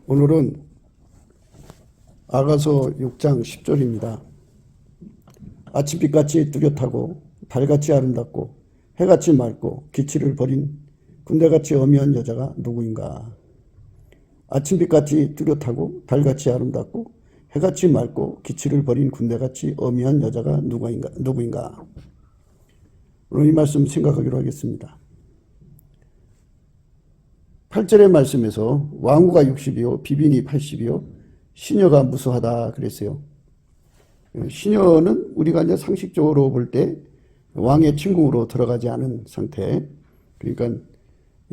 오늘은 아가서 6장 10절입니다. 아침빛같이 뚜렷하고 달같이 아름답고 해같이 맑고 기치를 버린 군대같이 어미한 여자가 누구인가? 아침빛같이 뚜렷하고 달같이 아름답고 해같이 맑고 기치를 버린 군대같이 어미한 여자가 누구인가? 오늘 이 말씀 생각하기로 하겠습니다. 8절의 말씀에서 왕후가 60이요 비빈이 80이요 시녀가 무수하다 그랬어요. 시녀는 우리가 이제 상식적으로 볼 때 왕의 침궁으로 들어가지 않은 상태, 그러니까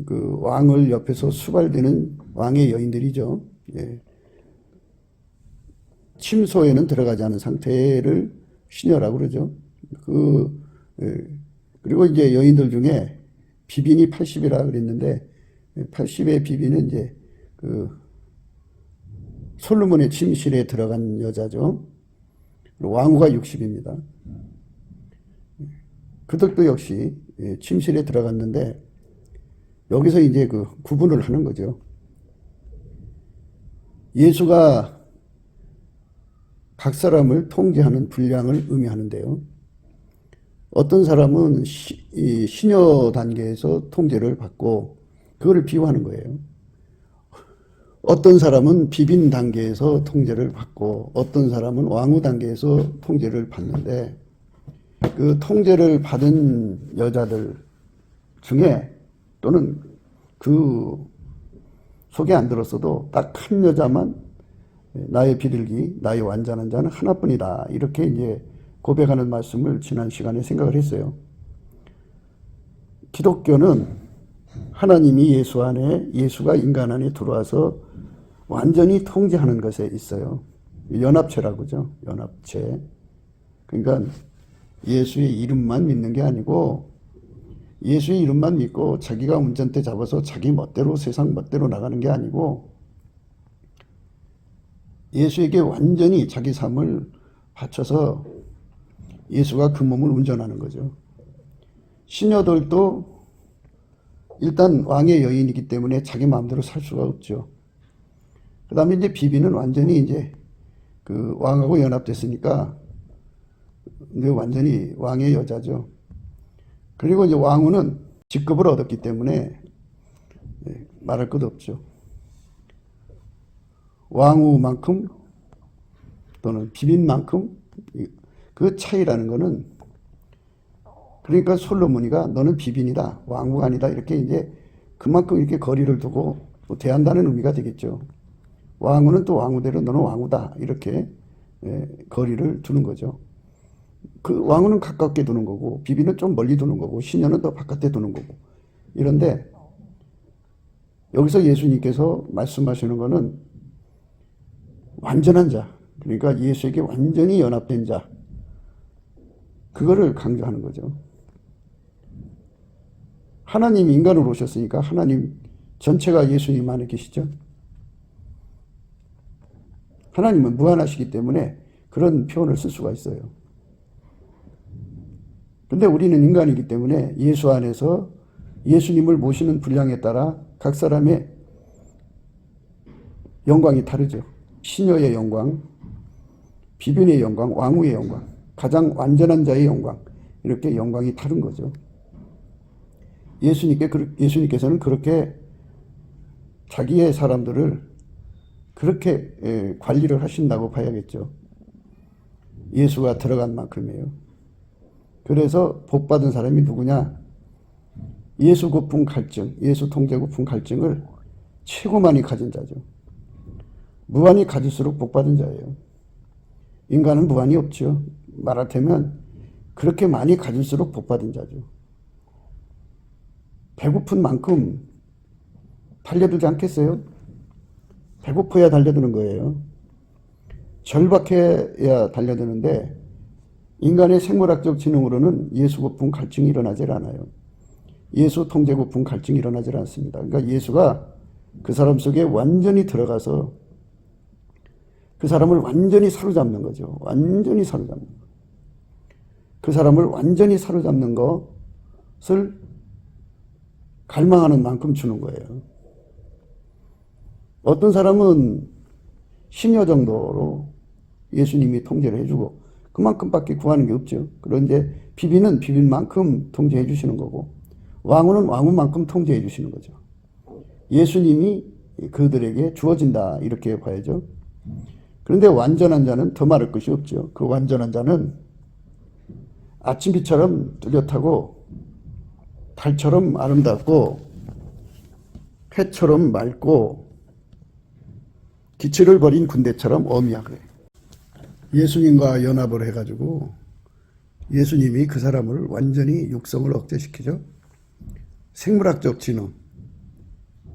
그 왕을 옆에서 수발대는 왕의 여인들이죠. 예. 침소에는 들어가지 않은 상태를 시녀라고 그러죠. 그리고 이제 여인들 중에 비빈이 80이라 그랬는데 80의 비비는 이제 솔로몬의 침실에 들어간 여자죠. 왕후가 60입니다. 그들도 역시 침실에 들어갔는데 여기서 이제 그 구분을 하는 거죠. 예수가 각 사람을 통제하는 분량을 의미하는데요. 어떤 사람은 시녀 단계에서 통제를 받고 그거를 비유하는 거예요. 어떤 사람은 비빈 단계에서 통제를 받고 어떤 사람은 왕후 단계에서 통제를 받는데 그 통제를 받은 여자들 중에 또는 그 속에 안 들었어도 딱 한 여자만 나의 비둘기, 나의 완전한 자는 하나뿐이다. 이렇게 이제 고백하는 말씀을 지난 시간에 생각을 했어요. 기독교는 하나님이 예수 안에, 예수가 인간 안에 들어와서 완전히 통제하는 것에 있어요. 연합체라고 하죠. 연합체. 그러니까 예수의 이름만 믿는 게 아니고 예수의 이름만 믿고 자기가 운전대 잡아서 자기 멋대로 세상 멋대로 나가는 게 아니고 예수에게 완전히 자기 삶을 바쳐서 예수가 그 몸을 운전하는 거죠. 시녀들도 일단 왕의 여인이기 때문에 자기 마음대로 살 수가 없죠. 그 다음에 이제 비비는 완전히 이제 그 왕하고 연합됐으니까 이제 완전히 왕의 여자죠. 그리고 이제 왕후는 직급을 얻었기 때문에 말할 것 없죠. 왕후만큼 또는 비빈만큼 그 차이라는 거는 그러니까 솔로몬이가 너는 비빈이다, 왕후가 아니다 이렇게 이제 그만큼 이렇게 거리를 두고 대한다는 의미가 되겠죠. 왕후는 또 왕후대로 너는 왕후다 이렇게 거리를 두는 거죠. 그 왕후는 가깝게 두는 거고 비빈은 좀 멀리 두는 거고 시녀는 더 바깥에 두는 거고 이런데 여기서 예수님께서 말씀하시는 거는 완전한 자, 그러니까 예수에게 완전히 연합된 자, 그거를 강조하는 거죠. 하나님이 인간으로 오셨으니까 하나님 전체가 예수님 안에 계시죠. 하나님은 무한하시기 때문에 그런 표현을 쓸 수가 있어요. 근데 우리는 인간이기 때문에 예수 안에서 예수님을 모시는 분량에 따라 각 사람의 영광이 다르죠. 시녀의 영광, 비빈의 영광, 왕후의 영광, 가장 완전한 자의 영광, 이렇게 영광이 다른 거죠. 예수님께서는 그렇게 자기의 사람들을 그렇게 관리를 하신다고 봐야겠죠. 예수가 들어간 만큼이에요. 그래서 복받은 사람이 누구냐? 예수 고품 갈증, 예수 통제 고품 갈증을 최고 많이 가진 자죠. 무한히 가질수록 복받은 자예요. 인간은 무한히 없죠. 말하자면 그렇게 많이 가질수록 복받은 자죠. 배고픈 만큼 달려들지 않겠어요? 배고파야 달려드는 거예요. 절박해야 달려드는데 인간의 생물학적 지능으로는 예수 고품 갈증이 일어나질 않아요. 예수 통제 고품 갈증이 일어나질 않습니다. 그러니까 예수가 그 사람 속에 완전히 들어가서 그 사람을 완전히 사로잡는 거죠. 완전히 사로잡는 거. 그 사람을 완전히 사로잡는 것을 갈망하는 만큼 주는 거예요. 어떤 사람은 10여 정도로 예수님이 통제를 해주고 그만큼밖에 구하는 게 없죠. 그런데 비비는 비빈만큼 통제해 주시는 거고 왕후는 왕후만큼 통제해 주시는 거죠. 예수님이 그들에게 주어진다 이렇게 봐야죠. 그런데 완전한 자는 더 말할 것이 없죠. 그 완전한 자는 아침비처럼 뚜렷하고 달처럼 아름답고 해처럼 맑고 기치를 버린 군대처럼 어미하게 예수님과 연합을 해가지고 예수님이 그 사람을 완전히 육성을 억제시키죠. 생물학적 지능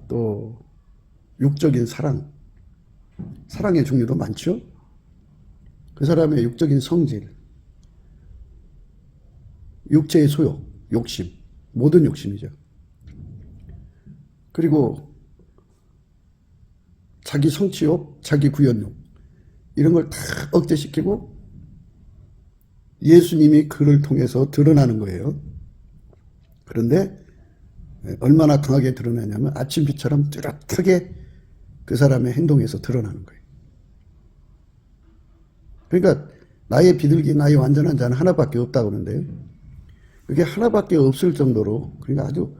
또 육적인 사랑 사랑의 종류도 많죠. 그 사람의 육적인 성질 육체의 소욕 욕심 모든 욕심이죠. 그리고 자기 성취욕 자기 구현욕 이런 걸 다 억제시키고 예수님이 그를 통해서 드러나는 거예요. 그런데 얼마나 강하게 드러나냐면 아침비처럼 뚜렷하게 그 사람의 행동에서 드러나는 거예요. 그러니까 나의 비둘기 나의 완전한 자는 하나밖에 없다고 그러는데요. 그게 하나밖에 없을 정도로 그러니까 아주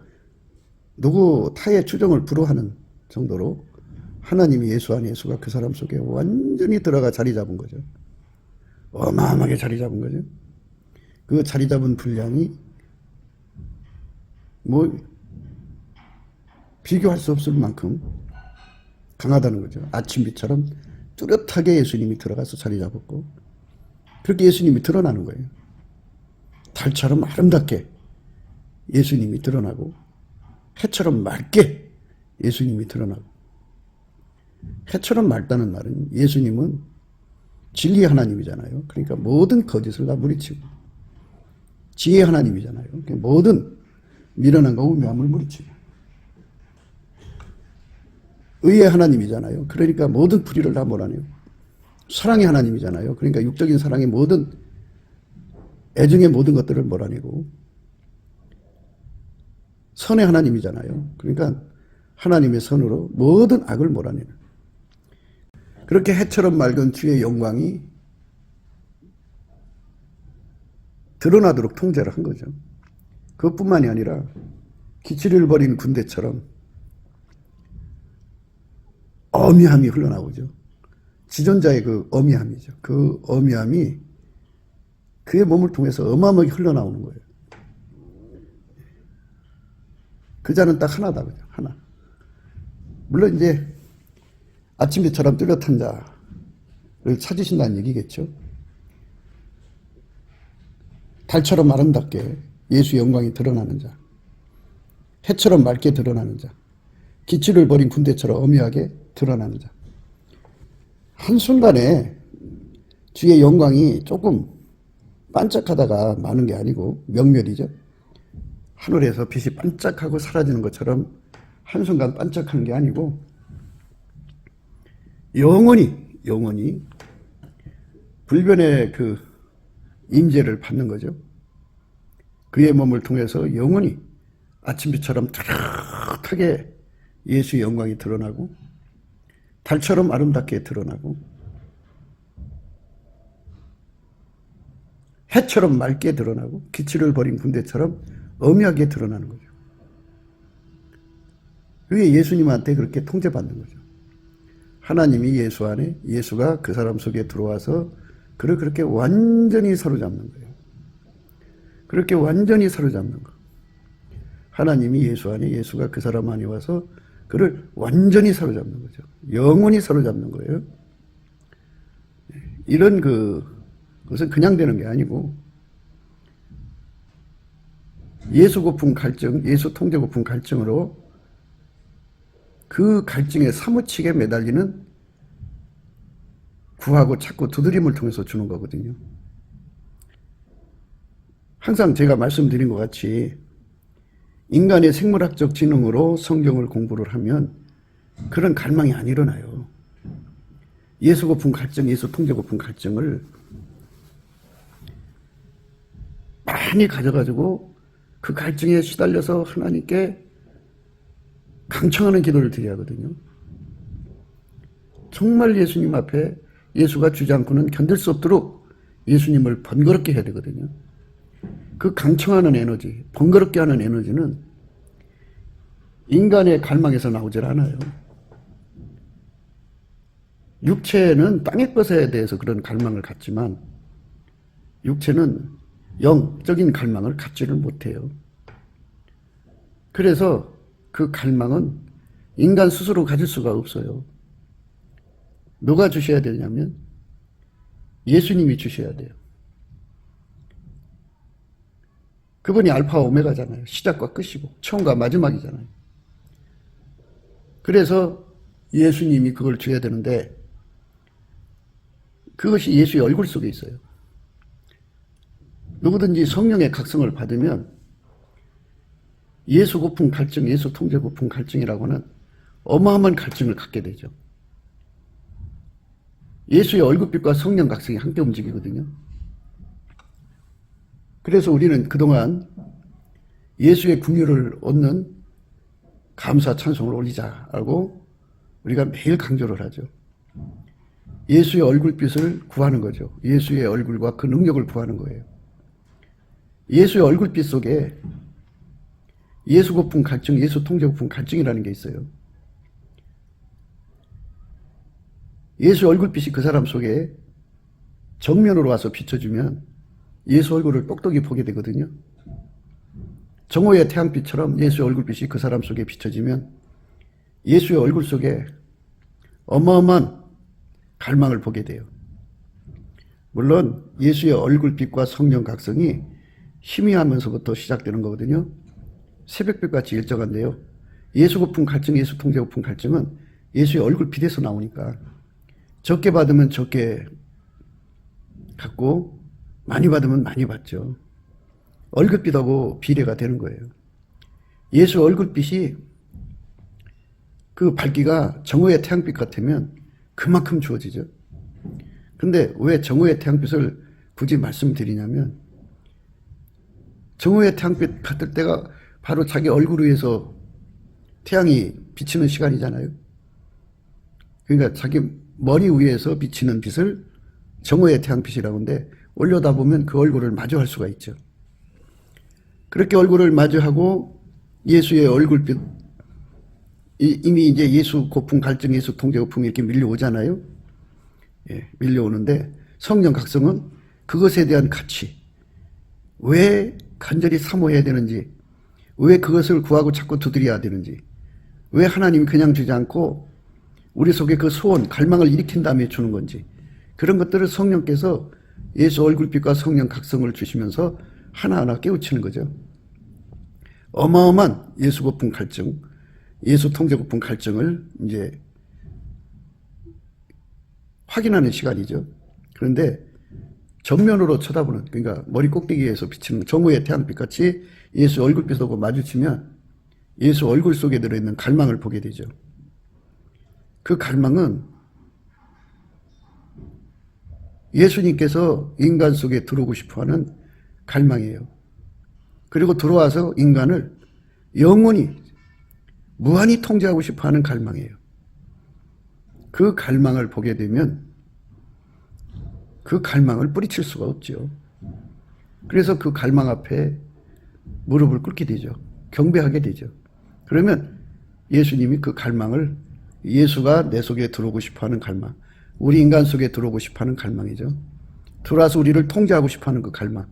누구 타의 추종을 불허하는 정도로 하나님이 예수 안에 예수가 그 사람 속에 완전히 들어가 자리 잡은 거죠. 어마어마하게 자리 잡은 거죠. 그 자리 잡은 분량이 뭐 비교할 수 없을 만큼 강하다는 거죠. 아침비처럼 뚜렷하게 예수님이 들어가서 자리 잡았고 그렇게 예수님이 드러나는 거예요. 달처럼 아름답게 예수님이 드러나고 해처럼 맑게 예수님이 드러나고 해처럼 맑다는 말은 예수님은 진리의 하나님이잖아요. 그러니까 모든 거짓을 다 물리치고 지혜의 하나님이잖아요. 그러니까 모든 미련함과 우매함을 물리치고 의의 하나님이잖아요. 그러니까 모든 불의를 다 몰아내고 사랑의 하나님이잖아요. 그러니까 육적인 사랑의 모든 애증의 모든 것들을 몰아내고 선의 하나님이잖아요. 그러니까 하나님의 선으로 모든 악을 몰아내는 그렇게 해처럼 맑은 주의 영광이 드러나도록 통제를 한 거죠. 그것뿐만이 아니라 기치를 버린 군대처럼 어미함이 흘러나오죠. 지존자의 그 어미함이죠. 그 어미함이 그의 몸을 통해서 어마어마하게 흘러나오는 거예요. 그 자는 딱 하나다. 그죠? 하나. 물론 이제 아침비처럼 뚜렷한 자를 찾으신다는 얘기겠죠. 달처럼 아름답게 예수의 영광이 드러나는 자. 해처럼 맑게 드러나는 자. 기치를 버린 군대처럼 어미하게 드러나는 자. 한순간에 주의 영광이 조금 반짝하다가 마는 게 아니고 명멸이죠. 하늘에서 빛이 반짝하고 사라지는 것처럼 한순간 반짝하는 게 아니고 영원히 불변의 그 임재를 받는 거죠. 그의 몸을 통해서 영원히 아침비처럼 뚜렷하게 예수의 영광이 드러나고 달처럼 아름답게 드러나고 해처럼 맑게 드러나고 기치를 버린 군대처럼 엄하게 드러나는 거죠. 그게 예수님한테 그렇게 통제받는 거죠. 하나님이 예수 안에 예수가 그 사람 속에 들어와서 그를 그렇게 완전히 사로잡는 거예요. 그렇게 완전히 사로잡는 거. 하나님이 예수 안에 예수가 그 사람 안에 와서 그를 완전히 사로잡는 거죠. 영원히 사로잡는 거예요. 이런 그것은 그냥 되는 게 아니고 예수 고품 갈증, 예수 통제 고품 갈증으로 그 갈증에 사무치게 매달리는 구하고 찾고 두드림을 통해서 주는 거거든요. 항상 제가 말씀드린 것 같이 인간의 생물학적 지능으로 성경을 공부를 하면 그런 갈망이 안 일어나요. 예수 고품 갈증, 예수 통제 고품 갈증을 많이 가져가지고 그 갈증에 시달려서 하나님께 강청하는 기도를 드려야 하거든요. 정말 예수님 앞에 예수가 주지 않고는 견딜 수 없도록 예수님을 번거롭게 해야 되거든요. 그 강청하는 에너지, 번거롭게 하는 에너지는 인간의 갈망에서 나오질 않아요. 육체는 땅의 것에 대해서 그런 갈망을 갖지만 육체는 영적인 갈망을 갖지를 못해요. 그래서 그 갈망은 인간 스스로 가질 수가 없어요. 누가 주셔야 되냐면 예수님이 주셔야 돼요. 그분이 알파와 오메가잖아요. 시작과 끝이고 처음과 마지막이잖아요. 그래서 예수님이 그걸 줘야 되는데 그것이 예수의 얼굴 속에 있어요. 누구든지 성령의 각성을 받으면 예수 고품 갈증, 예수 통제 고품 갈증이라고 하는 어마어마한 갈증을 갖게 되죠. 예수의 얼굴빛과 성령 각성이 함께 움직이거든요. 그래서 우리는 그동안 예수의 긍휼을 얻는 감사 찬송을 올리자라고 우리가 매일 강조를 하죠. 예수의 얼굴빛을 구하는 거죠. 예수의 얼굴과 그 능력을 구하는 거예요. 예수의 얼굴빛 속에 예수 고품 갈증, 예수 통제 고품 갈증이라는 게 있어요. 예수 얼굴빛이 그 사람 속에 정면으로 와서 비춰주면 예수 얼굴을 똑똑히 보게 되거든요. 정오의 태양빛처럼 예수의 얼굴빛이 그 사람 속에 비춰지면 예수의 얼굴 속에 어마어마한 갈망을 보게 돼요. 물론 예수의 얼굴빛과 성령 각성이 희미하면서부터 시작되는 거거든요. 새벽빛같이 일정한데요. 예수 고품 갈증, 예수 통제 고품 갈증은 예수의 얼굴빛에서 나오니까 적게 받으면 적게 갖고 많이 받으면 많이 받죠. 얼굴빛하고 비례가 되는 거예요. 예수 얼굴빛이 그 밝기가 정오의 태양빛 같으면 그만큼 주어지죠. 근데 왜 정오의 태양빛을 굳이 말씀드리냐면 정오의 태양빛 같을 때가 바로 자기 얼굴 위에서 태양이 비치는 시간이잖아요. 그러니까 자기 머리 위에서 비치는 빛을 정오의 태양빛이라고 하는데 올려다보면 그 얼굴을 마주할 수가 있죠. 그렇게 얼굴을 마주하고 예수의 얼굴빛, 이미 이제 예수 고품 갈증, 예수 통제 고품이 이렇게 밀려오잖아요. 예, 밀려오는데 성령 각성은 그것에 대한 가치, 왜 간절히 사모해야 되는지, 왜 그것을 구하고 자꾸 두드려야 되는지, 왜 하나님이 그냥 주지 않고 우리 속에 그 소원, 갈망을 일으킨 다음에 주는 건지, 그런 것들을 성령께서 예수 얼굴빛과 성령 각성을 주시면서 하나하나 깨우치는 거죠. 어마어마한 예수 고품 갈증, 예수 통제 고품 갈증을 이제 확인하는 시간이죠. 그런데 정면으로 쳐다보는, 그러니까 머리 꼭대기에서 비치는 정오의 태양빛 같이 예수 얼굴빛하고 마주치면 예수 얼굴 속에 들어있는 갈망을 보게 되죠. 그 갈망은 예수님께서 인간 속에 들어오고 싶어하는 갈망이에요. 그리고 들어와서 인간을 영원히 무한히 통제하고 싶어하는 갈망이에요. 그 갈망을 보게 되면 그 갈망을 뿌리칠 수가 없죠. 그래서 그 갈망 앞에 무릎을 꿇게 되죠. 경배하게 되죠. 그러면 예수님이 그 갈망을, 예수가 내 속에 들어오고 싶어하는 갈망, 우리 인간 속에 들어오고 싶어하는 갈망이죠. 들어와서 우리를 통제하고 싶어하는 그 갈망.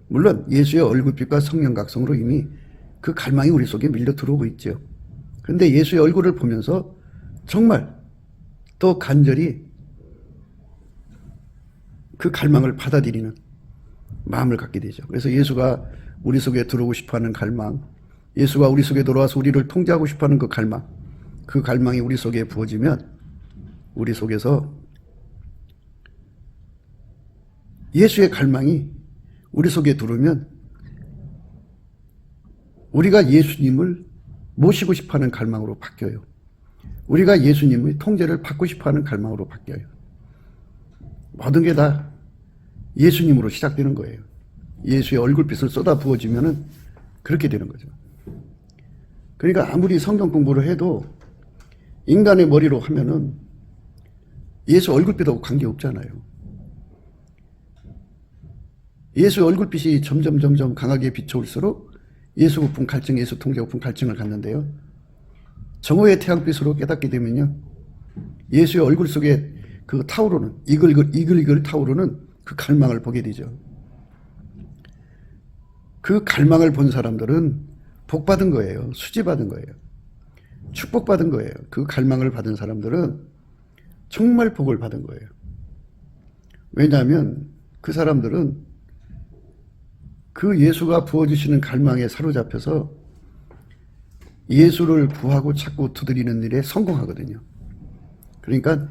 물론 예수의 얼굴빛과 성령 각성으로 이미 그 갈망이 우리 속에 밀려 들어오고 있죠. 그런데 예수의 얼굴을 보면서 정말 또 간절히 그 갈망을 받아들이는 마음을 갖게 되죠. 그래서 예수가 우리 속에 들어오고 싶어하는 갈망, 예수가 우리 속에 들어와서 우리를 통제하고 싶어하는 그 갈망, 그 갈망이 우리 속에 부어지면 우리 속에서 예수의 갈망이 우리 속에 들어오면 우리가 예수님을 모시고 싶어하는 갈망으로 바뀌어요. 우리가 예수님의 통제를 받고 싶어하는 갈망으로 바뀌어요. 모든 게 다 예수님으로 시작되는 거예요. 예수의 얼굴빛을 쏟아 부어지면은 그렇게 되는 거죠. 그러니까 아무리 성경 공부를 해도 인간의 머리로 하면은 예수 얼굴빛하고 관계없잖아요. 예수 얼굴빛이 점점 강하게 비춰올수록 예수 고품 갈증, 예수 통제 고품 갈증을 갖는데요. 정오의 태양빛으로 깨닫게 되면요. 예수의 얼굴 속에 그 타오르는, 이글이글 타오르는 그 갈망을 보게 되죠. 그 갈망을 본 사람들은 복받은 거예요. 수지받은 거예요. 축복받은 거예요. 그 갈망을 받은 사람들은 정말 복을 받은 거예요. 왜냐하면 그 사람들은 그 예수가 부어주시는 갈망에 사로잡혀서 예수를 구하고 찾고 두드리는 일에 성공하거든요. 그러니까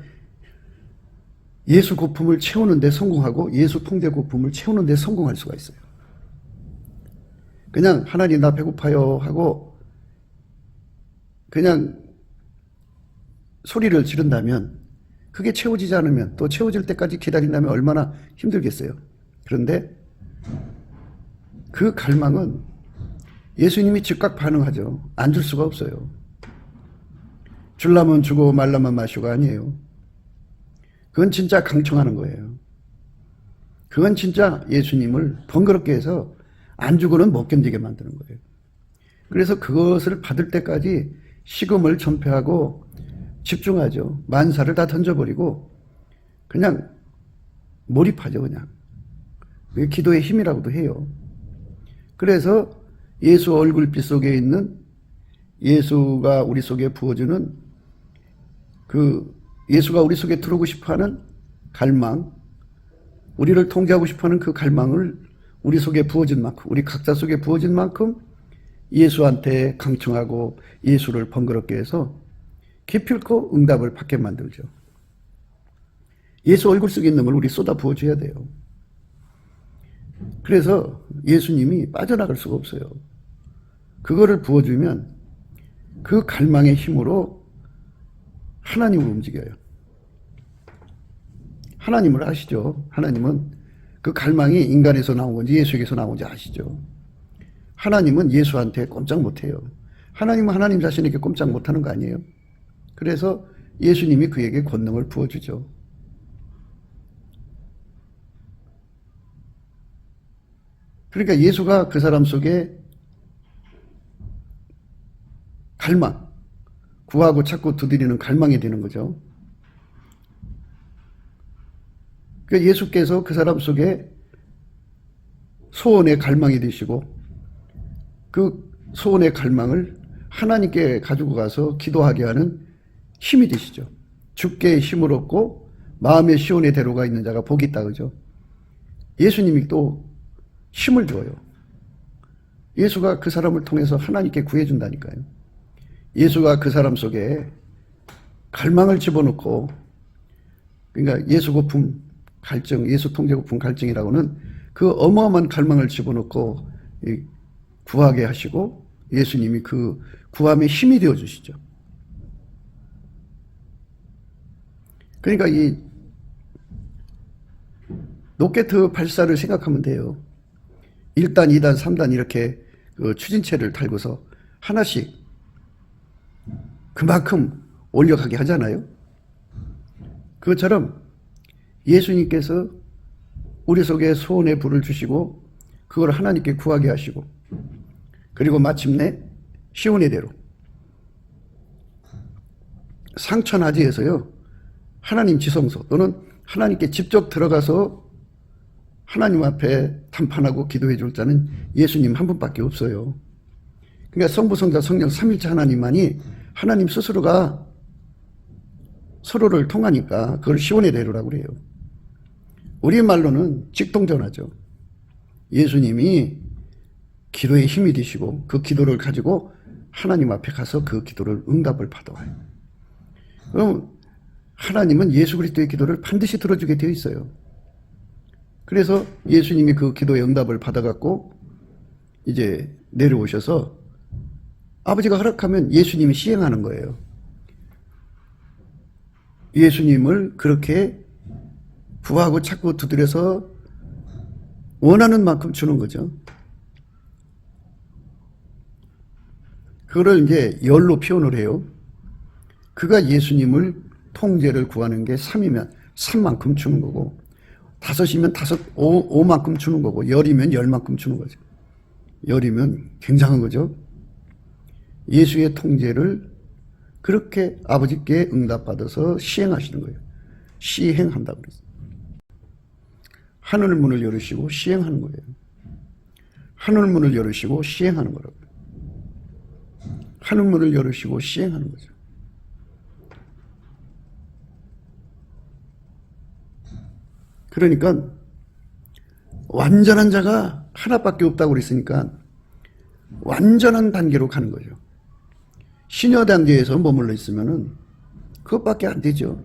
예수 고품을 채우는 데 성공하고 예수 통제 고품을 채우는 데 성공할 수가 있어요. 그냥 하나님 나 배고파요 하고 그냥 소리를 지른다면 그게 채워지지 않으면 또 채워질 때까지 기다린다면 얼마나 힘들겠어요. 그런데 그 갈망은 예수님이 즉각 반응하죠. 안 줄 수가 없어요. 줄라면 주고 말라면 마시고가 아니에요. 그건 진짜 강청하는 거예요. 그건 진짜 예수님을 번거롭게 해서 안 주고는 못 견디게 만드는 거예요. 그래서 그것을 받을 때까지 식음을 전폐하고 집중하죠. 만사를 다 던져버리고 그냥 몰입하죠. 그냥. 그게 기도의 힘이라고도 해요. 그래서 예수 얼굴빛 속에 있는 예수가 우리 속에 부어주는 그 예수가 우리 속에 들어오고 싶어하는 갈망, 우리를 통제하고 싶어하는 그 갈망을 우리 속에 부어진 만큼, 우리 각자 속에 부어진 만큼 예수한테 강청하고 예수를 번거롭게 해서 기필코 응답을 받게 만들죠. 예수 얼굴 속에 있는 걸 우리 쏟아 부어줘야 돼요. 그래서 예수님이 빠져나갈 수가 없어요. 그거를 부어주면 그 갈망의 힘으로 하나님을 움직여요. 하나님을 아시죠? 하나님은 그 갈망이 인간에서 나온 건지 예수에게서 나온 건지 아시죠? 하나님은 예수한테 꼼짝 못해요. 하나님은 하나님 자신에게 꼼짝 못하는 거 아니에요? 그래서 예수님이 그에게 권능을 부어주죠. 그러니까 예수가 그 사람 속에 갈망, 구하고 찾고 두드리는 갈망이 되는 거죠. 그러니까 예수께서 그 사람 속에 소원의 갈망이 되시고 그 소원의 갈망을 하나님께 가지고 가서 기도하게 하는 힘이 되시죠. 주께 힘을 얻고 마음의 시온의 대로가 있는 자가 복이 있다 그죠. 예수님이 또 힘을 줘요. 예수가 그 사람을 통해서 하나님께 구해준다니까요. 예수가 그 사람 속에 갈망을 집어넣고, 그러니까 예수 고품 갈증, 예수 통제 고품 갈증이라고는 그 어마어마한 갈망을 집어넣고 구하게 하시고 예수님이 그 구함의 힘이 되어 주시죠. 그러니까 이 로켓 발사를 생각하면 돼요. 1단, 2단, 3단 이렇게 그 추진체를 달고서 하나씩 그만큼 올려가게 하잖아요. 그것처럼 예수님께서 우리 속에 소원의 불을 주시고 그걸 하나님께 구하게 하시고 그리고 마침내 시온의 대로 상천하지에서요 하나님 지성소 또는 하나님께 직접 들어가서 하나님 앞에 담판하고 기도해 줄 자는 예수님 한 분밖에 없어요. 그러니까 성부, 성자, 성령 삼일체 하나님만이 하나님 스스로가 서로를 통하니까 그걸 시온의 대로라고 그래요. 우리말로는 직통전하죠. 예수님이 기도의 힘이 되시고 그 기도를 가지고 하나님 앞에 가서 그 기도를 응답을 받아와요. 그럼 하나님은 예수 그리스도의 기도를 반드시 들어주게 되어 있어요. 그래서 예수님이 그 기도의 응답을 받아갖고 이제 내려오셔서 아버지가 허락하면 예수님이 시행하는 거예요. 예수님을 그렇게 구하고 찾고 두드려서 원하는 만큼 주는 거죠. 그거를 이제 열로 표현을 해요. 그가 예수님을 통제를 구하는 게 3이면 3만큼 주는 거고, 5이면 5만큼 주는 거고, 10이면 10만큼 주는 거죠. 10이면 굉장한 거죠. 예수의 통제를 그렇게 아버지께 응답받아서 시행하시는 거예요. 시행한다고 그랬어요. 하늘 문을 열으시고 시행하는 거예요. 하늘 문을 열으시고 시행하는 거라고요. 하늘 문을 열으시고 시행하는 거죠. 그러니까 완전한 자가 하나밖에 없다고 그랬으니까 완전한 단계로 가는 거죠. 신여 단계에서 머물러 있으면은 그것밖에 안 되죠.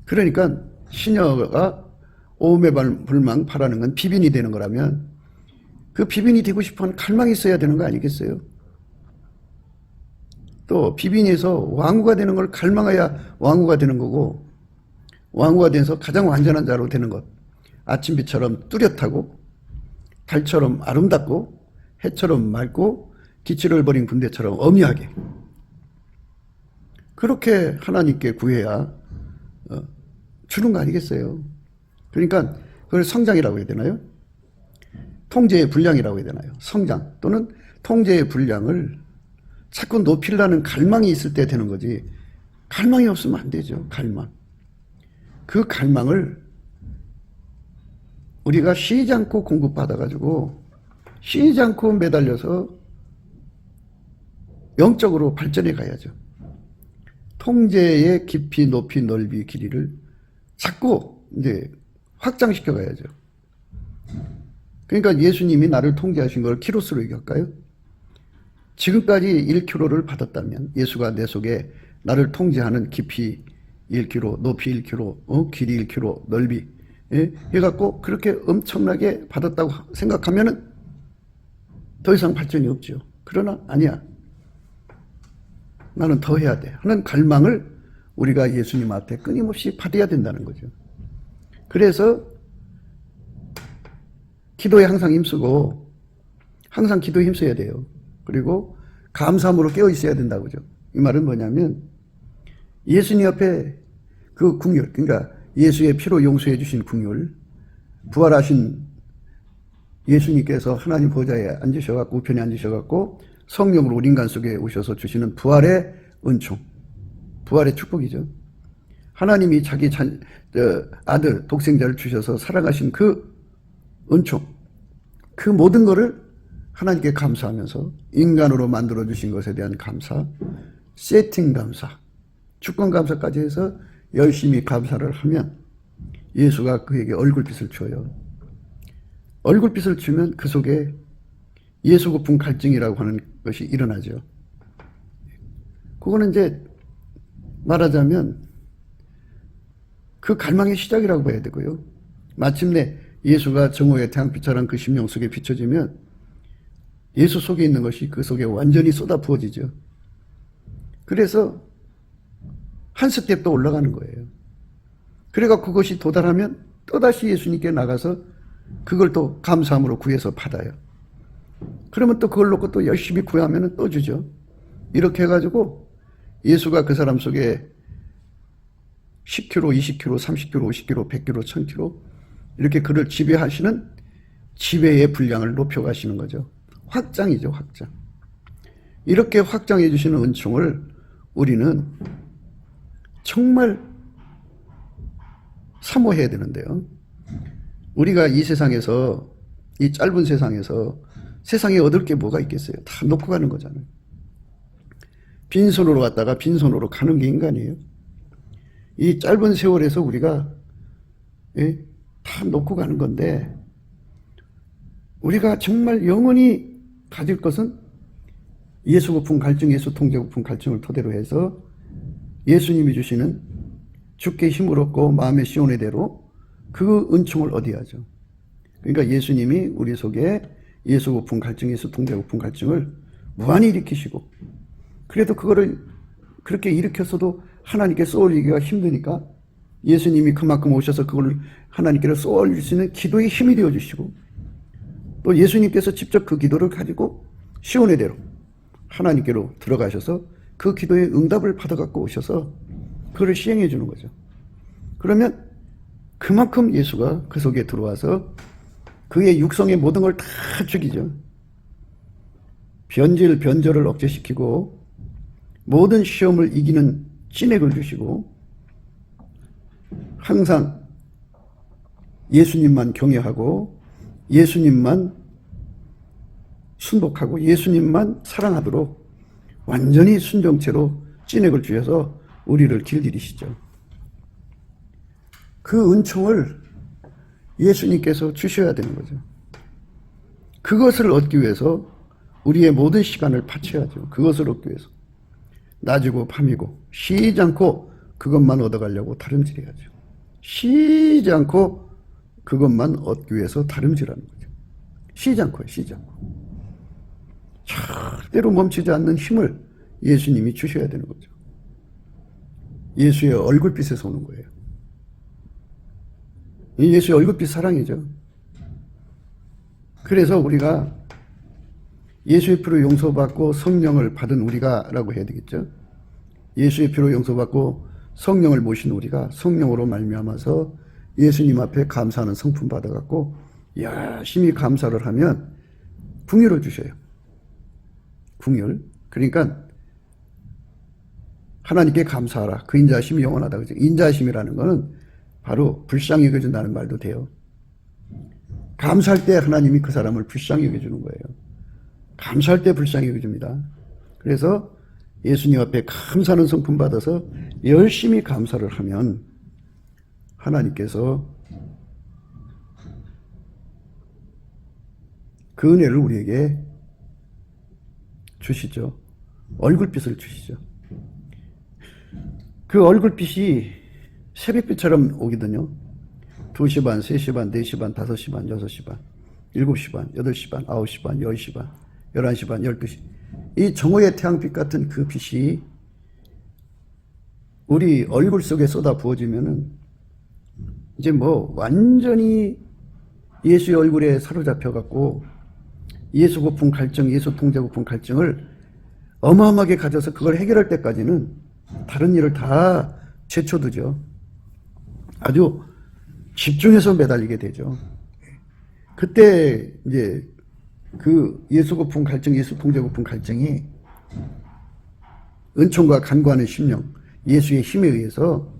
그러니까 신여가 오매불망 바라는 건 비빈이 되는 거라면 그 비빈이 되고 싶어하는 갈망이 있어야 되는 거 아니겠어요? 또 비빈에서 왕후가 되는 걸 갈망해야 왕후가 되는 거고, 왕후가 돼서 가장 완전한 자로 되는 것, 아침빛처럼 뚜렷하고 달처럼 아름답고 해처럼 맑고 기치를 버린 군대처럼 엄위하게, 그렇게 하나님께 구해야 주는 거 아니겠어요? 그러니까 그걸 성장이라고 해야 되나요? 통제의 분량이라고 해야 되나요? 성장 또는 통제의 분량을 자꾸 높이려는 갈망이 있을 때 되는 거지, 갈망이 없으면 안 되죠. 갈망. 그 갈망을 우리가 쉬지 않고 공급받아가지고 쉬지 않고 매달려서 영적으로 발전해 가야죠. 통제의 깊이, 높이, 넓이, 길이를 자꾸 이제 확장시켜 가야죠. 그러니까 예수님이 나를 통제하신 걸 키로수로 얘기할까요? 지금까지 1kg를 받았다면 예수가 내 속에 나를 통제하는 깊이 1kg, 높이 1kg, 길이 1kg, 넓이 해갖고 그렇게 엄청나게 받았다고 생각하면은 더 이상 발전이 없죠. 그러나 아니야. 나는 더 해야 돼 하는 갈망을 우리가 예수님한테 끊임없이 받아야 된다는 거죠. 그래서 기도에 항상 힘쓰고 항상 기도에 힘써야 돼요. 그리고 감사함으로 깨어 있어야 된다고 그죠. 이 말은 뭐냐면 예수님 앞에 그 국률, 그러니까 예수의 피로 용서해 주신 국률, 부활하신 예수님께서 하나님 보좌에 앉으셔갖고 우편에 앉으셔갖고 성령으로 우리 인간 속에 오셔서 주시는 부활의 은총, 부활의 축복이죠. 하나님이 자기 아들 독생자를 주셔서 사랑하신 그 은총, 그 모든 것을 하나님께 감사하면서 인간으로 만들어 주신 것에 대한 감사, 세팅 감사, 주권 감사까지 해서 열심히 감사를 하면 예수가 그에게 얼굴빛을 줘요. 얼굴빛을 주면 그 속에 예수 고픈 갈증이라고 하는 것이 일어나죠. 그거는 이제 말하자면 그 갈망의 시작이라고 봐야 되고요. 마침내 예수가 정오의 태양빛처럼 그 심령 속에 비춰지면 예수 속에 있는 것이 그 속에 완전히 쏟아 부어지죠. 그래서 한 스텝 더 올라가는 거예요. 그래가 그것이 도달하면 또다시 예수님께 나가서 그걸 또 감사함으로 구해서 받아요. 그러면 또 그걸 놓고 또 열심히 구하면 또 주죠. 이렇게 해가지고 예수가 그 사람 속에 10kg, 20kg, 30kg, 50kg, 100kg, 1000kg 이렇게 그를 지배하시는 지배의 분량을 높여가시는 거죠. 확장이죠, 확장. 이렇게 확장해 주시는 은총을 우리는 정말 사모해야 되는데요. 우리가 이 세상에서, 이 짧은 세상에서 세상에 얻을 게 뭐가 있겠어요? 다 놓고 가는 거잖아요. 빈손으로 갔다가 빈손으로 가는 게 인간이에요. 이 짧은 세월에서 우리가 다 놓고 가는 건데, 우리가 정말 영원히 가질 것은 예수 고픈 갈증, 예수 통제 고픈 갈증을 토대로 해서 예수님이 주시는 주께 힘을 얻고 마음의 시온의 대로 그 은총을 얻어야죠. 그러니까 예수님이 우리 속에 예수 고픈 갈증, 예수 통제 고픈 갈증을 무한히 일으키시고, 그래도 그거를 그렇게 일으켰어도 하나님께 쏘올리기가 힘드니까 예수님이 그만큼 오셔서 그걸 하나님께로 쏘올릴 수 있는 기도의 힘이 되어주시고, 또 예수님께서 직접 그 기도를 가지고 시온의 대로 하나님께로 들어가셔서 그 기도의 응답을 받아갖고 오셔서 그걸 시행해 주는 거죠. 그러면 그만큼 예수가 그 속에 들어와서 그의 육성의 모든 걸 다 죽이죠. 변절을 억제시키고 모든 시험을 이기는 찐액을 주시고 항상 예수님만 경외하고 예수님만 순복하고 예수님만 사랑하도록 완전히 순정체로 찐액을 주셔서 우리를 길들이시죠. 그 은총을 예수님께서 주셔야 되는 거죠. 그것을 얻기 위해서 우리의 모든 시간을 바쳐야죠. 그것을 얻기 위해서. 낮이고 밤이고 쉬지 않고 그것만 얻어가려고 다름질해야죠. 쉬지 않고 그것만 얻기 위해서 다름질하는 거죠. 쉬지 않고요. 쉬지 않고. 절대로 멈추지 않는 힘을 예수님이 주셔야 되는 거죠. 예수의 얼굴빛에서 오는 거예요. 이 예수의 얼굴빛 사랑이죠. 그래서 우리가 예수의 피로 용서받고 성령을 받은 우리가 라고 해야 되겠죠. 예수의 피로 용서받고 성령을 모신 우리가 성령으로 말미암아서 예수님 앞에 감사하는 성품 받아갖고 열심히 감사를 하면 궁유를 주셔요. 궁율. 그러니까 하나님께 감사하라. 그 인자하심이 영원하다. 그죠? 인자하심이라는 거는 바로 불쌍히 여겨준다는 말도 돼요. 감사할 때 하나님이 그 사람을 불쌍히 여겨주는 거예요. 감사할 때 불쌍히 여겨줍니다. 그래서 예수님 앞에 감사하는 성품 받아서 열심히 감사를 하면 하나님께서 그 은혜를 우리에게 주시죠. 얼굴빛을 주시죠. 그 얼굴빛이 새벽빛처럼 오거든요. 2시 반, 3시 반, 4시 반, 5시 반, 6시 반, 7시 반, 8시 반, 9시 반, 10시 반, 11시 반, 12시. 이 정오의 태양빛 같은 그 빛이 우리 얼굴 속에 쏟아 부어지면은 이제 뭐 완전히 예수의 얼굴에 사로잡혀갖고 예수 고품 갈증, 예수 통제 고품 갈증을 어마어마하게 가져서 그걸 해결할 때까지는 다른 일을 다 제쳐두죠. 아주 집중해서 매달리게 되죠. 그때 이제 그 예수 고품 갈증, 예수 통제 고품 갈증이 은총과 간구하는 심령, 예수의 힘에 의해서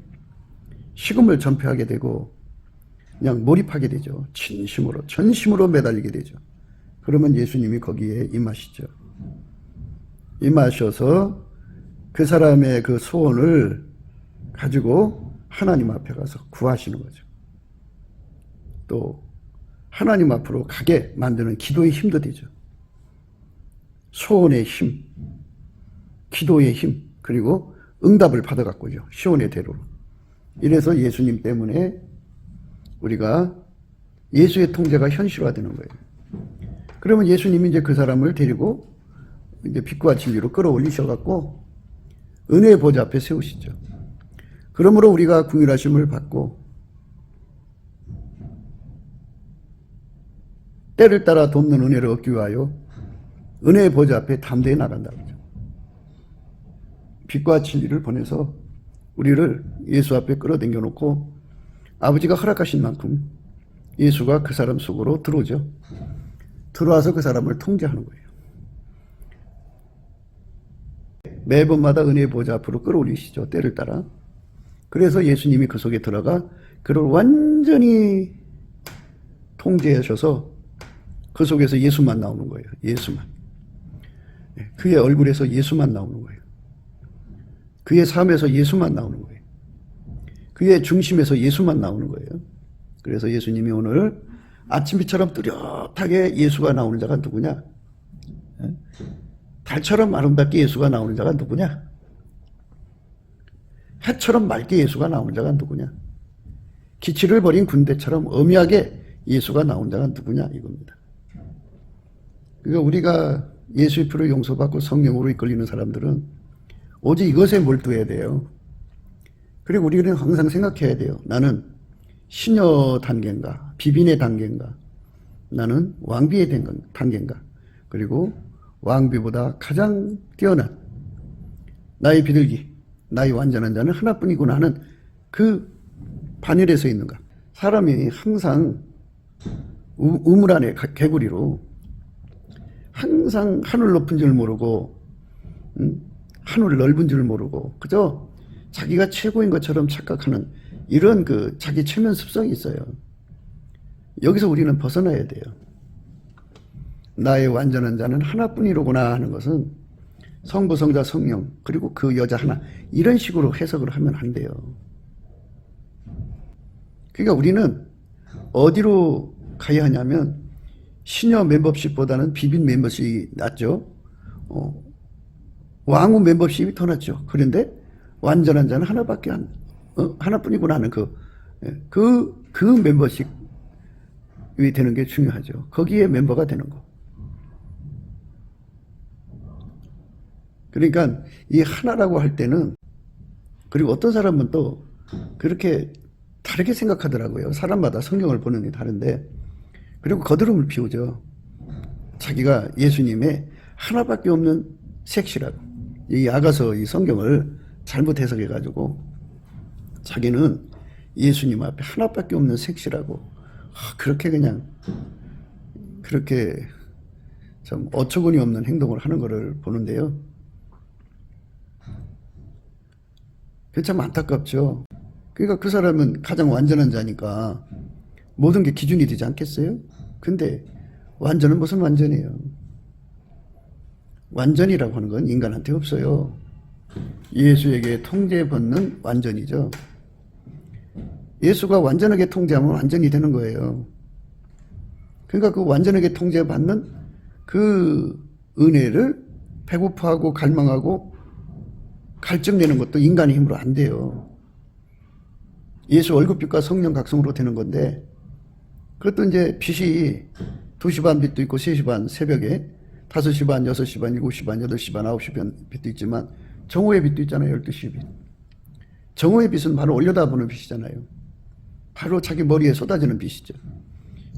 식음을 전폐하게 되고 그냥 몰입하게 되죠. 진심으로, 전심으로 매달리게 되죠. 그러면 예수님이 거기에 임하시죠. 임하셔서 그 사람의 그 소원을 가지고 하나님 앞에 가서 구하시는 거죠. 또 하나님 앞으로 가게 만드는 기도의 힘도 되죠. 소원의 힘, 기도의 힘, 그리고 응답을 받아갖고요. 시온의 대로로. 이래서 예수님 때문에 우리가 예수의 통제가 현실화되는 거예요. 그러면 예수님이 이제 그 사람을 데리고 이제 빛과 진리로 끌어올리셔갖고 은혜의 보좌 앞에 세우시죠. 그러므로 우리가 긍휼하심을 받고 때를 따라 돕는 은혜를 얻기 위하여 은혜의 보좌 앞에 담대히 나간다. 빛과 진리를 보내서 우리를 예수 앞에 끌어당겨 놓고 아버지가 허락하신 만큼 예수가 그 사람 속으로 들어오죠. 들어와서 그 사람을 통제하는 거예요. 매번마다 은혜의 보좌 앞으로 끌어올리시죠. 때를 따라. 그래서 예수님이 그 속에 들어가 그를 완전히 통제하셔서 그 속에서 예수만 나오는 거예요. 예수만. 그의 얼굴에서 예수만 나오는 거예요. 그의 삶에서 예수만 나오는 거예요. 그의 중심에서 예수만 나오는 거예요. 그래서 예수님이 오늘 아침비처럼 뚜렷하게 예수가 나오는 자가 누구냐? 달처럼 아름답게 예수가 나오는 자가 누구냐? 해처럼 맑게 예수가 나오는 자가 누구냐? 기치를 버린 군대처럼 엄하게 예수가 나오는 자가 누구냐? 이겁니다. 그러니까 우리가 예수의 피로 용서받고 성령으로 이끌리는 사람들은 오직 이것에 몰두해야 돼요. 그리고 우리는 항상 생각해야 돼요. 나는 시녀 단계인가? 비빈의 단계인가? 나는 왕비의 단계인가? 그리고 왕비보다 가장 뛰어난 나의 비둘기, 나의 완전한 자는 하나뿐이구나 하는 그 반열에 서 있는가. 사람이 항상 우물 안에 개구리로 항상 하늘 높은 줄 모르고 하늘 넓은 줄 모르고 그저 자기가 최고인 것처럼 착각하는 이런 그 자기 최면 습성이 있어요. 여기서 우리는 벗어나야 돼요. 나의 완전한 자는 하나뿐이로구나 하는 것은 성부, 성자, 성령 그리고 그 여자 하나 이런 식으로 해석을 하면 안 돼요. 그러니까 우리는 어디로 가야 하냐면 시녀 멤버십보다는 비빈 멤버십이 낫죠. 왕후 멤버십이 더 낫죠. 그런데 완전한 자는 하나뿐이구나 하는 그 멤버십이 되는 게 중요하죠. 거기에 멤버가 되는 거. 그러니까 이 하나라고 할 때는 그리고 어떤 사람은 또 그렇게 다르게 생각하더라고요. 사람마다 성경을 보는 게 다른데 그리고 거드름을 피우죠. 자기가 예수님의 하나밖에 없는 색시라고 이 아가서 이 성경을 잘못 해석해가지고 자기는 예수님 앞에 하나밖에 없는 색시라고 그렇게 그냥 그렇게 좀 어처구니 없는 행동을 하는 것을 보는데요. 그게 참 안타깝죠. 그러니까 그 사람은 가장 완전한 자니까 모든 게 기준이 되지 않겠어요? 근데 완전은 무슨 완전이에요? 완전이라고 하는 건 인간한테 없어요. 예수에게 통제받는 완전이죠. 예수가 완전하게 통제하면 완전이 되는 거예요. 그러니까 그 완전하게 통제받는 그 은혜를 배고파하고 갈망하고 갈증내는 것도 인간의 힘으로 안 돼요. 예수 월급빛과 성령 각성으로 되는 건데 그것도 이제 빛이 2시 반 빛도 있고 3시 반 새벽에 5시 반, 6시 반, 7시 반, 8시 반, 9시 반 빛도 있지만 정오의 빛도 있잖아요. 12시 빛. 정오의 빛은 바로 올려다보는 빛이잖아요. 바로 자기 머리에 쏟아지는 빛이죠.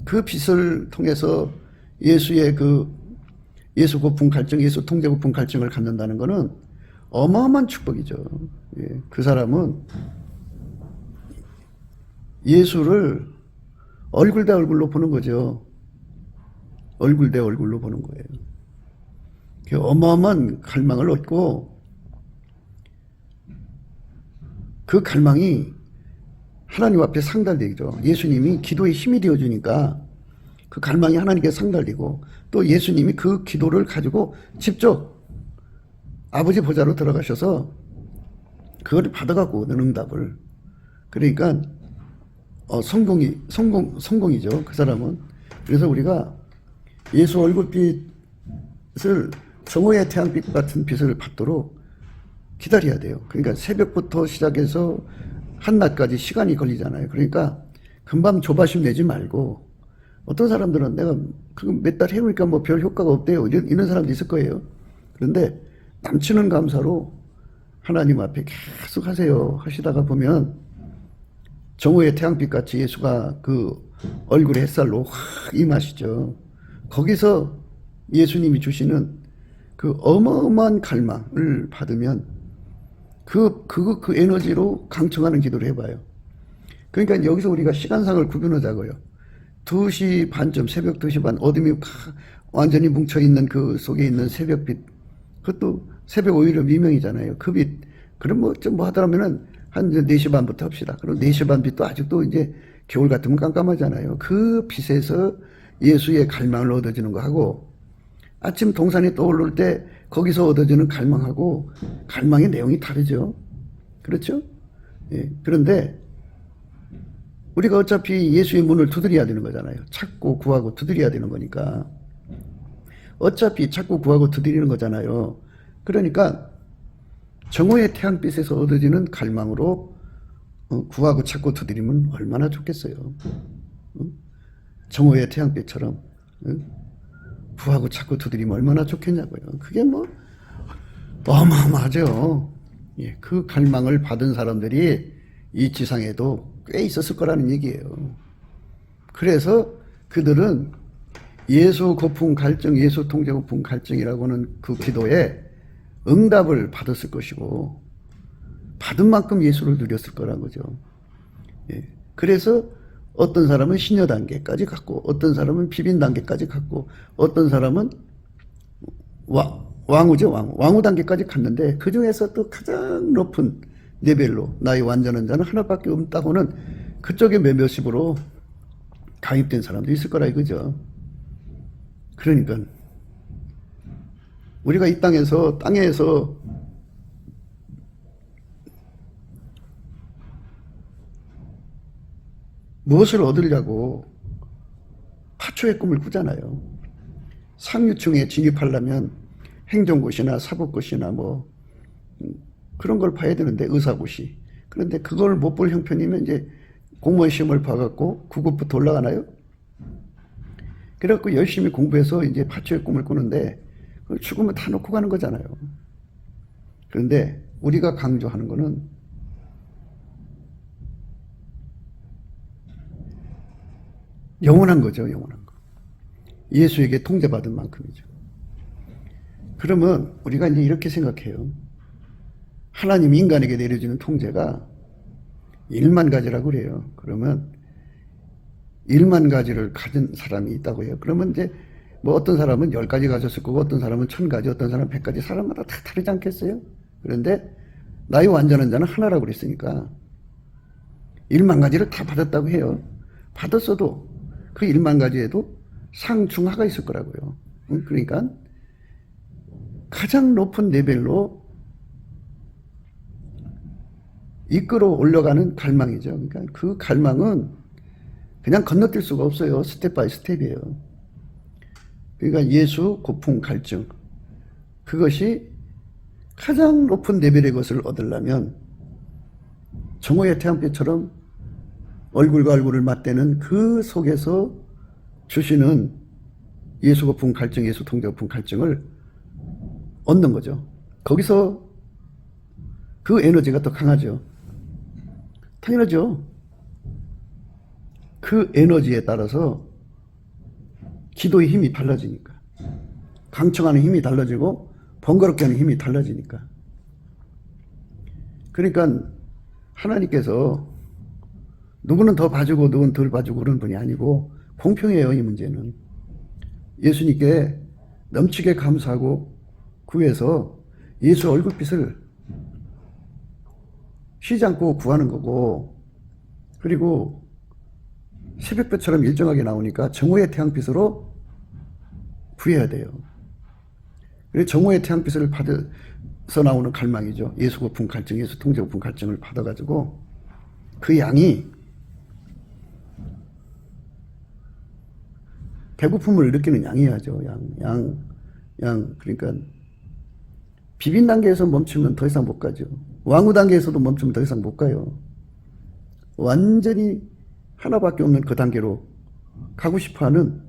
그 빛을 통해서 예수의 예수 고품 갈증, 예수 통제 고품 갈증을 갖는다는 것은 어마어마한 축복이죠. 예, 그 사람은 예수를 얼굴 대 얼굴로 보는 거죠. 얼굴 대 얼굴로 보는 거예요. 그 어마어마한 갈망을 얻고 그 갈망이 하나님 앞에 상달되죠. 예수님이 기도의 힘이 되어주니까 그 갈망이 하나님께 상달되고 또 예수님이 그 기도를 가지고 직접 아버지 보좌로 들어가셔서 그걸 받아갖고 오는 응답을. 그러니까 성공이죠. 그 사람은. 그래서 우리가 예수 얼굴빛을 정오의 태양빛 같은 빛을 받도록 기다려야 돼요. 그러니까 새벽부터 시작해서 한낮까지 시간이 걸리잖아요. 그러니까 금방 조바심 내지 말고 어떤 사람들은 내가 몇 달 해보니까 뭐 별 효과가 없대요. 이런 사람도 있을 거예요. 그런데 남치는 감사로 하나님 앞에 계속 하시다가 보면 정오의 태양빛 같이 예수가 그 얼굴의 햇살로 확 임하시죠. 거기서 예수님이 주시는 그 어마어마한 갈망을 받으면 그 에너지로 강청하는 기도를 해봐요. 그러니까 여기서 우리가 시간상을 구분하자고요. 2시 반쯤, 새벽 2시 반, 어둠이 완전히 뭉쳐있는 그 속에 있는 새벽빛, 그것도 새벽 오히려 미명이잖아요. 그 빛. 그럼 좀 하더라면은 한 4시 반부터 합시다. 그럼 4시 반 빛도 아직도 이제 겨울 같으면 깜깜하잖아요. 그 빛에서 예수의 갈망을 얻어지는 거 하고, 아침 동산이 떠오를 때 거기서 얻어지는 갈망하고, 갈망의 내용이 다르죠. 그렇죠? 예. 그런데, 우리가 어차피 예수의 문을 두드려야 되는 거잖아요. 찾고 구하고 두드려야 되는 거니까. 어차피 찾고 구하고 두드리는 거잖아요. 그러니까 정오의 태양빛에서 얻어지는 갈망으로 구하고 찾고 두드리면 얼마나 좋겠어요. 정오의 태양빛처럼 구하고 찾고 두드리면 얼마나 좋겠냐고요. 그게 어마어마하죠. 예, 그 갈망을 받은 사람들이 이 지상에도 꽤 있었을 거라는 얘기예요. 그래서 그들은 예수 고품 갈증, 예수 통제 고품 갈증이라고 하는 그 기도에 응답을 받았을 것이고, 받은 만큼 예수를 누렸을 거란 거죠. 예. 그래서 어떤 사람은 신여 단계까지 갔고, 어떤 사람은 비빈 단계까지 갔고, 어떤 사람은 왕후죠, 왕후. 왕후 단계까지 갔는데, 그 중에서 또 가장 높은 레벨로 나의 완전한 자는 하나밖에 없다고는 그쪽에 몇몇십으로 가입된 사람도 있을 거라 이거죠. 그러니까 우리가 이 땅에서 무엇을 얻으려고 파초의 꿈을 꾸잖아요. 상류층에 진입하려면 행정고시나 사법고시나 뭐 그런 걸 봐야 되는데, 의사고시. 그런데 그걸 못 볼 형편이면 이제 공무원 시험을 봐갖고 9급부터 올라가나요? 그래갖고 열심히 공부해서 이제 파초의 꿈을 꾸는데 그걸 죽으면 다 놓고 가는 거잖아요. 그런데 우리가 강조하는 거는 영원한 거죠, 영원한 거. 예수에게 통제받은 만큼이죠. 그러면 우리가 이제 이렇게 생각해요. 하나님 인간에게 내려주는 통제가 1만 가지라고 그래요. 그러면 1만 가지를 가진 사람이 있다고 해요. 그러면 이제 뭐 어떤 사람은 10가지 가졌을 거고, 어떤 사람은 1000가지, 어떤 사람은 100가지, 사람마다 다 다르지 않겠어요? 그런데 나의 완전한 자는 하나라고 그랬으니까 1만 가지를 다 받았다고 해요. 받았어도 그 1만 가지에도 상중하가 있을 거라고요. 그러니까 가장 높은 레벨로 이끌어 올라가는 갈망이죠. 그러니까 그 갈망은 그냥 건너뛸 수가 없어요. 스텝 바이 스텝이에요. 그러니까 예수, 고풍, 갈증. 그것이 가장 높은 레벨의 것을 얻으려면 정오의 태양빛처럼 얼굴과 얼굴을 맞대는 그 속에서 주시는 예수 고풍 갈증, 예수 통제 고풍 갈증을 얻는 거죠. 거기서 그 에너지가 더 강하죠. 당연하죠. 그 에너지에 따라서 기도의 힘이 달라지니까. 강청하는 힘이 달라지고 번거롭게 하는 힘이 달라지니까. 그러니까 하나님께서 누구는 더 봐주고 누구는 덜 봐주고 그런 분이 아니고 공평해요, 이 문제는. 예수님께 넘치게 감사하고 구해서 예수 얼굴빛을 쉬지 않고 구하는 거고, 그리고 새벽볕처럼 일정하게 나오니까 정오의 태양빛으로 구해야 돼요. 그래서 정오의 태양빛을 받아서 나오는 갈망이죠. 예수 고풍 갈증, 예수 통제 고풍 갈증을 받아가지고 그 양이 배고픔을 느끼는 양이야죠. 양. 그러니까 비빈 단계에서 멈추면 더 이상 못 가죠. 왕후 단계에서도 멈추면 더 이상 못 가요. 완전히 하나밖에 없는 그 단계로 가고 싶어하는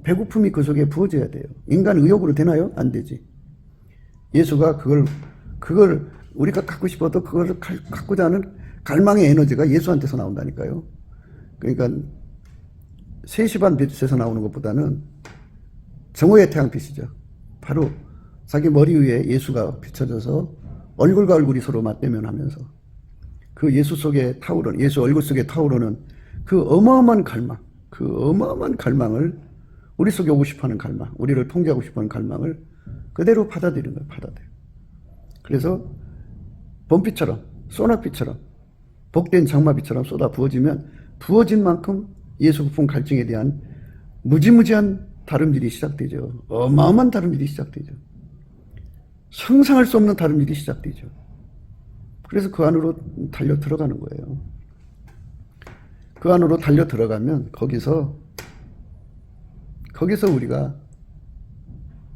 배고픔이 그 속에 부어져야 돼요. 인간 의욕으로 되나요? 안 되지. 예수가 그걸 우리가 갖고 싶어도 그걸 갖고자 하는 갈망의 에너지가 예수한테서 나온다니까요. 그러니까 3시 반 빛에서 나오는 것보다는 정오의 태양빛이죠. 바로 자기 머리 위에 예수가 비춰져서 얼굴과 얼굴이 서로 맞대면 하면서 그 예수 속에 타오르는, 예수 얼굴 속에 타오르는 그 어마어마한 갈망, 그 어마어마한 갈망을, 우리 속에 오고 싶어하는 갈망, 우리를 통제하고 싶어하는 갈망을 그대로 받아들이는 거예요. 받아들여요. 그래서 봄비처럼, 소낙비처럼, 복된 장마비처럼 쏟아 부어지면 부어진 만큼 예수 고풍 갈증에 대한 무지무지한 다름질이 시작되죠. 어마어마한 다름질이 시작되죠. 상상할 수 없는 다른 일이 시작되죠. 그래서 그 안으로 달려 들어가는 거예요. 그 안으로 달려 들어가면 거기서 우리가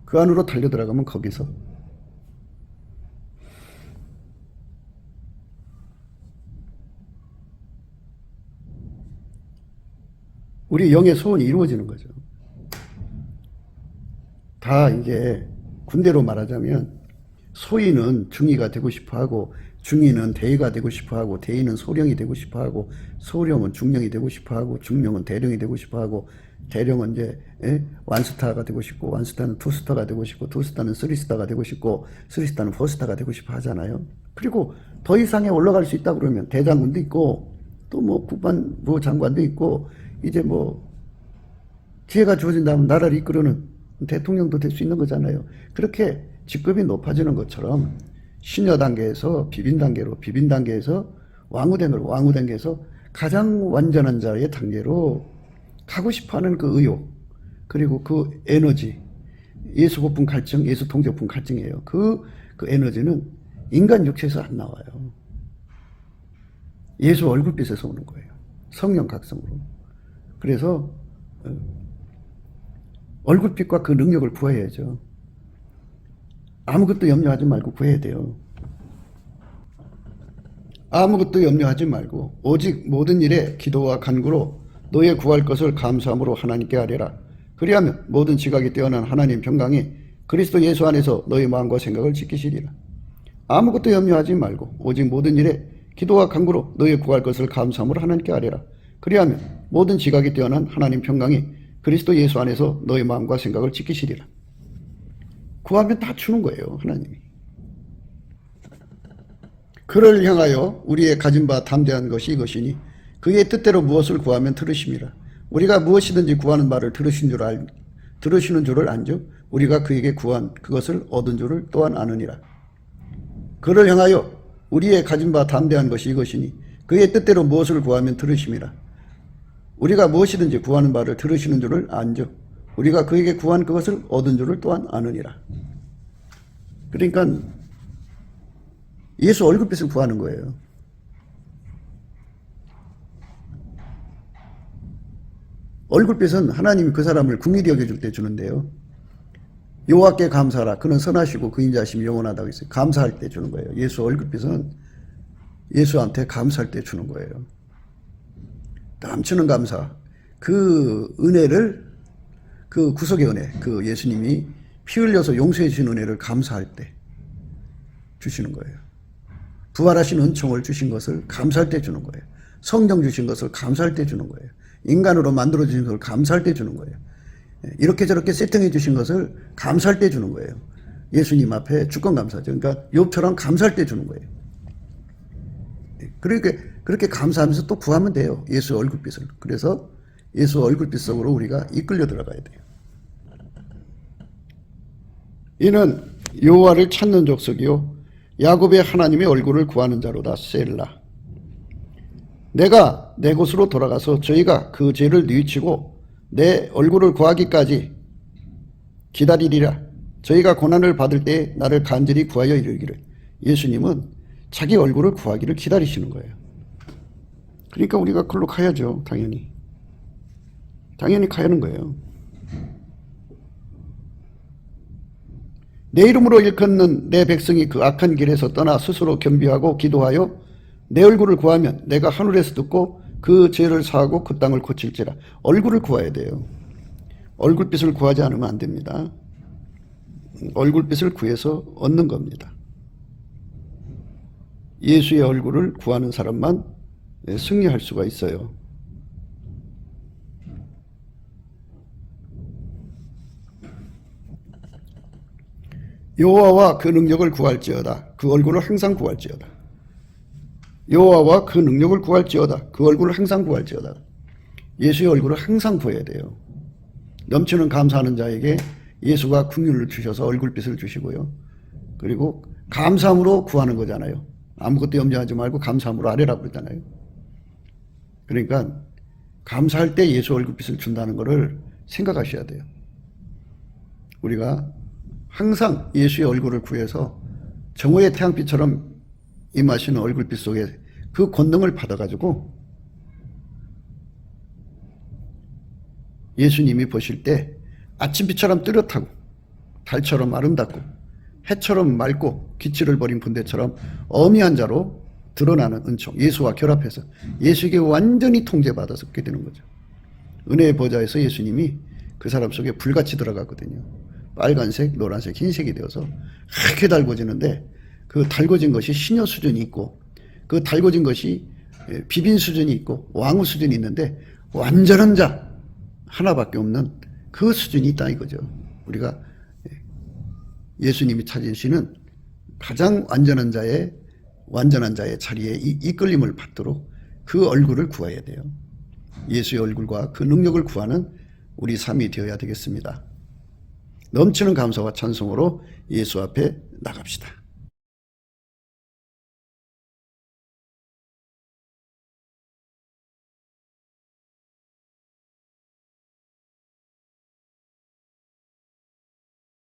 그 안으로 달려 들어가면 거기서 우리 영의 소원이 이루어지는 거죠. 다 이제 군대로 말하자면 소위는 중위가 되고 싶어하고 중인은 대의가 되고 싶어하고 대의는 소령이 되고 싶어하고 소령은 중령이 되고 싶어하고 중령은 대령이 되고 싶어하고 대령은 이제 완스타가 되고 싶고 완스타는 투스타가 되고 싶고 투스타는 쓰리스타가 되고 싶고 쓰리스타는 포스타가 되고 싶어 하잖아요. 그리고 더 이상에 올라갈 수 있다 그러면 대장군도 있고 또 뭐 국방부 장관도 있고 이제 뭐 기회가 주어진다면 나라를 이끌어는 대통령도 될 수 있는 거잖아요. 그렇게 직급이 높아지는 것처럼 신여 단계에서 비빈 단계로 비빈 단계에서 왕후 단계로 왕후 단계에서 가장 완전한 자의 단계로 가고 싶어하는 그 의욕 그리고 그 에너지 예수 고품 갈증 예수 통제 고품 갈증이에요. 그 에너지는 인간 육체에서 안 나와요. 예수 얼굴빛에서 오는 거예요. 성령 각성으로. 그래서 얼굴빛과 그 능력을 구해야죠. 아무것도 염려하지 말고 구해야 돼요. 아무것도 염려하지 말고 오직 모든 일에 기도와 간구로 너의 구할 것을 감사함으로 하나님께 아뢰라. 그리하면 모든 지각이 뛰어난 하나님 평강이 그리스도 예수 안에서 너의 마음과 생각을 지키시리라. 아무것도 염려하지 말고 오직 모든 일에 기도와 간구로 너의 구할 것을 감사함으로 하나님께 아뢰라. 그리하면 모든 지각이 뛰어난 하나님 평강이 그리스도 예수 안에서 너의 마음과 생각을 지키시리라. 구하면 다 주는 거예요, 하나님이. 그를 향하여 우리의 가진 바 담대한 것이 이것이니 그의 뜻대로 무엇을 구하면 들으심이라. 우리가 무엇이든지 구하는 말을 들으시는 줄을 안죠. 우리가 그에게 구한 그것을 얻은 줄을 또한 아느니라. 그를 향하여 우리의 가진 바 담대한 것이 이것이니 그의 뜻대로 무엇을 구하면 들으심이라. 우리가 무엇이든지 구하는 바를 들으시는 줄을 안죠. 우리가 그에게 구한 그것을 얻은 줄을 또한 아느니라. 그러니까 예수 얼굴빛을 구하는 거예요. 얼굴빛은 하나님이 그 사람을 긍휼히 여겨줄 때 주는데요. 여호와께 감사하라. 그는 선하시고 그 인자심이 영원하다고 했어요. 감사할 때 주는 거예요. 예수 얼굴빛은 예수한테 감사할 때 주는 거예요. 넘치는 감사. 그 은혜를 그 구속의 은혜, 그 예수님이 피 흘려서 용서해 주신 은혜를 감사할 때 주시는 거예요. 부활하신 은총을 주신 것을 감사할 때 주는 거예요. 성령 주신 것을 감사할 때 주는 거예요. 인간으로 만들어 주신 것을 감사할 때 주는 거예요. 이렇게 저렇게 세팅해 주신 것을 감사할 때 주는 거예요. 예수님 앞에 주권 감사죠. 그러니까 욥처럼 감사할 때 주는 거예요. 그렇게 감사하면서 또 구하면 돼요. 예수 얼굴빛을. 그래서 예수 얼굴빛 속으로 우리가 이끌려 들어가야 돼요. 이는 여호와를 찾는 족속이요 야곱의 하나님의 얼굴을 구하는 자로다. 셀라. 내가 내 곳으로 돌아가서 저희가 그 죄를 뉘우치고 내 얼굴을 구하기까지 기다리리라. 저희가 고난을 받을 때 나를 간절히 구하여 이르기를. 예수님은 자기 얼굴을 구하기를 기다리시는 거예요. 그러니까 우리가 그걸로 가야죠. 당연히 가야 하는 거예요. 내 이름으로 일컫는 내 백성이 그 악한 길에서 떠나 스스로 겸비하고 기도하여 내 얼굴을 구하면 내가 하늘에서 듣고 그 죄를 사하고 그 땅을 고칠지라. 얼굴을 구해야 돼요. 얼굴빛을 구하지 않으면 안 됩니다. 얼굴빛을 구해서 얻는 겁니다. 예수의 얼굴을 구하는 사람만 승리할 수가 있어요. 여호와와 그 능력을 구할지어다. 그 얼굴을 항상 구할지어다. 여호와와 그 능력을 구할지어다. 그 얼굴을 항상 구할지어다. 예수의 얼굴을 항상 구해야 돼요. 넘치는 감사하는 자에게 예수가 긍휼을 주셔서 얼굴빛을 주시고요. 그리고 감사함으로 구하는 거잖아요. 아무것도 염려하지 말고 감사함으로 아뢰라고 그러잖아요. 그러니까 감사할 때 예수 얼굴빛을 준다는 것을 생각하셔야 돼요. 우리가 항상 예수의 얼굴을 구해서 정오의 태양빛처럼 임하시는 얼굴빛 속에 그 권능을 받아가지고 예수님이 보실 때 아침빛처럼 뚜렷하고 달처럼 아름답고 해처럼 맑고 기치를 버린 군대처럼 어미한 자로 드러나는 은총, 예수와 결합해서 예수에게 완전히 통제받아서 그렇게 되는 거죠. 은혜의 보좌에서 예수님이 그 사람 속에 불같이 들어가거든요. 빨간색, 노란색, 흰색이 되어서 하얗게 달궈지는데 그 달궈진 것이 신여 수준이 있고 그 달궈진 것이 비빈 수준이 있고 왕후 수준이 있는데 완전한 자 하나밖에 없는 그 수준이 있다 이거죠. 우리가 예수님이 찾으시는 가장 완전한 자의 자리에 이끌림을 받도록 그 얼굴을 구해야 돼요. 예수의 얼굴과 그 능력을 구하는 우리 삶이 되어야 되겠습니다. 넘치는 감사와 찬송으로 예수 앞에 나갑시다.